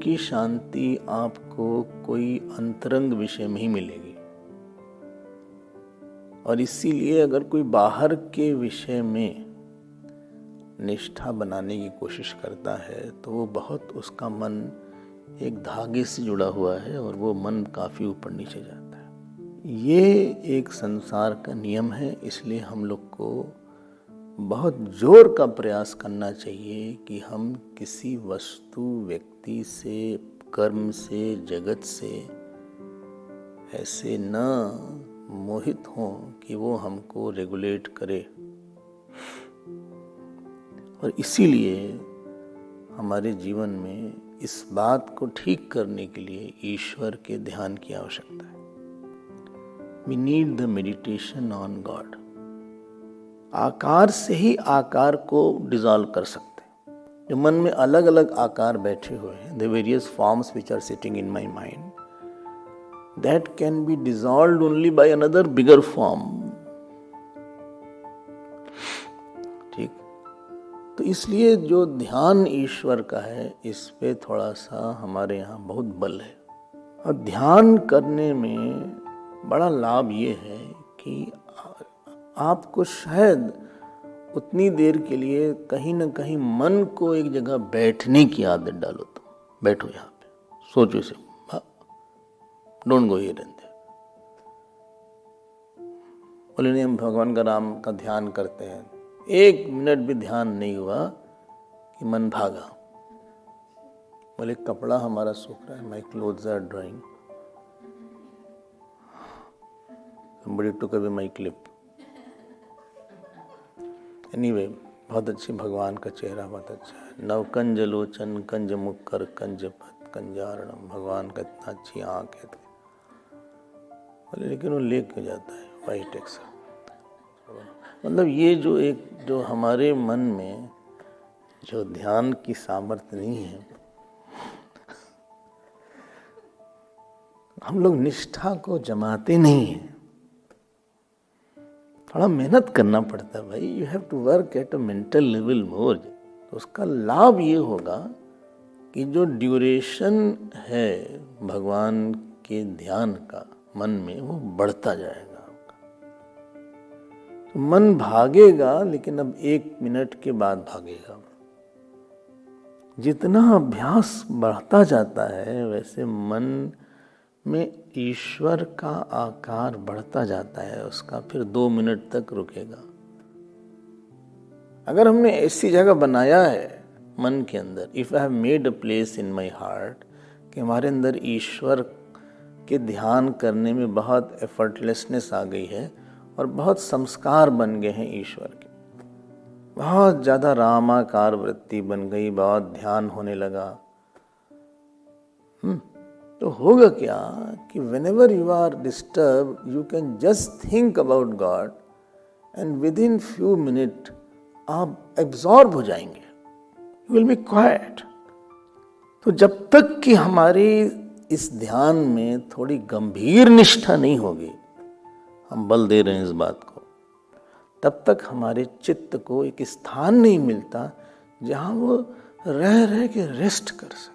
की शांति आपको कोई अंतरंग विषय में ही मिलेगी। और इसीलिए अगर कोई बाहर के विषय में निष्ठा बनाने की कोशिश करता है तो वो बहुत, उसका मन एक धागे से जुड़ा हुआ है और वो मन काफ़ी ऊपर नीचे जाता है। ये एक संसार का नियम है, इसलिए हम लोग को बहुत जोर का प्रयास करना चाहिए कि हम किसी वस्तु, व्यक्ति से, कर्म से, जगत से ऐसे न मोहित हों कि वो हमको रेगुलेट करे। और इसीलिए हमारे जीवन में इस बात को ठीक करने के लिए ईश्वर के ध्यान की आवश्यकता है। We need the meditation on God. आकार से ही आकार को डिसॉल्व कर सकते हैं। जो मन में अलग अलग आकार बैठे हुए हैं, the various forms which are sitting in my mind, that can be dissolved only by another bigger form. ठीक, तो इसलिए जो ध्यान ईश्वर का है, इस पे थोड़ा सा हमारे यहाँ बहुत बल है। और ध्यान करने में बड़ा लाभ ये है कि आपको शायद उतनी देर के लिए कहीं ना कहीं मन को एक जगह बैठने की आदत डालो। तो बैठो यहाँ पे, सोचो इसे, don't go here and there. बोले नहीं, हम भगवान का, राम का ध्यान करते हैं, 1 मिनट भी ध्यान नहीं हुआ कि मन भागा। बोले कपड़ा हमारा सूख रहा है, my clothes are drying, somebody took away my clip. Anyway, बहुत अच्छी, भगवान का चेहरा बहुत अच्छा है। नवकंज लोचन, कंज मुख कर, कंज पत, कंजारणम, भगवान का इतना अच्छी आँख है। बोले लेकिन वो ले क्यों जाता है वाइट एक्सा? मतलब ये जो हमारे मन में जो ध्यान की सामर्थ्य नहीं है, हम लोग निष्ठा को जमाते नहीं हैं। थोड़ा मेहनत करना पड़ता है भाई। You have to work at a mental level more. तो उसका लाभ ये होगा कि जो ड्यूरेशन है भगवान के ध्यान का मन में, वो बढ़ता जाएगा आपका। तो मन भागेगा, लेकिन अब 1 मिनट के बाद भागेगा। जितना अभ्यास बढ़ता जाता है वैसे मन में ईश्वर का आकार बढ़ता जाता है उसका, फिर 2 मिनट तक रुकेगा। अगर हमने ऐसी जगह बनाया है मन के अंदर, if I have made a place in my heart, कि हमारे अंदर ईश्वर के ध्यान करने में बहुत एफर्टलेसनेस आ गई है और बहुत संस्कार बन गए हैं ईश्वर के, बहुत ज़्यादा रामाकार वृत्ति बन गई, बहुत ध्यान होने लगा, तो होगा क्या कि whenever you are disturbed, you can just think about God and within few minutes आप absorb हो जाएंगे, you will be quiet. तो जब तक कि हमारी इस ध्यान में थोड़ी गंभीर निष्ठा नहीं होगी, हम बल दे रहे हैं इस बात को, तब तक हमारे चित्त को एक स्थान नहीं मिलता जहाँ वो रह के रेस्ट कर सके।